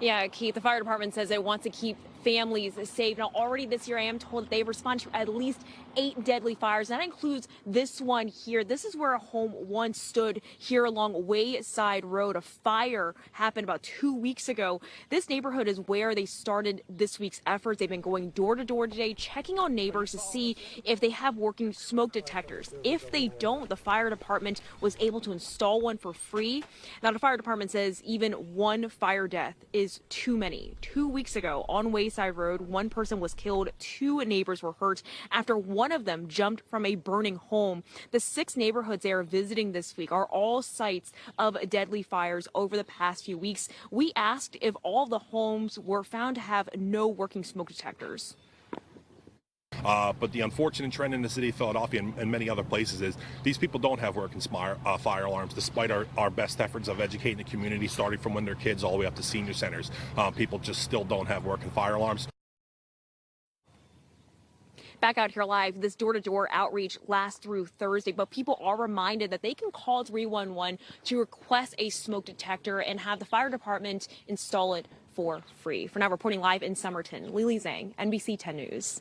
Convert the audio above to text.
Yeah, Keith, the fire department says it wants to keep families safe. Now, already this year, I am told that they've responded to at least 8 deadly fires. That includes this one here. This is where a home once stood here along Wayside Road. A fire happened about 2 weeks ago. This neighborhood is where they started this week's efforts. They've been going door to door today, checking on neighbors to see if they have working smoke detectors. If they don't, the fire department was able to install one for free. Now, the fire department says even one fire death is too many. 2 weeks ago on Wayside Road, one person was killed, 2 neighbors were hurt after one of them jumped from a burning home. The 6 neighborhoods they are visiting this week are all sites of deadly fires over the past few weeks. We asked if all the homes were found to have no working smoke detectors. But the unfortunate trend in the city of Philadelphia and many other places is these people don't have working fire alarms, despite our best efforts of educating the community, starting from when they're kids all the way up to senior centers. People just still don't have working fire alarms. Back out here live, this door-to-door outreach lasts through Thursday, but people are reminded that they can call 311 to request a smoke detector and have the fire department install it for free. For now, reporting live in Somerton, Lili, Zheng, NBC 10 News.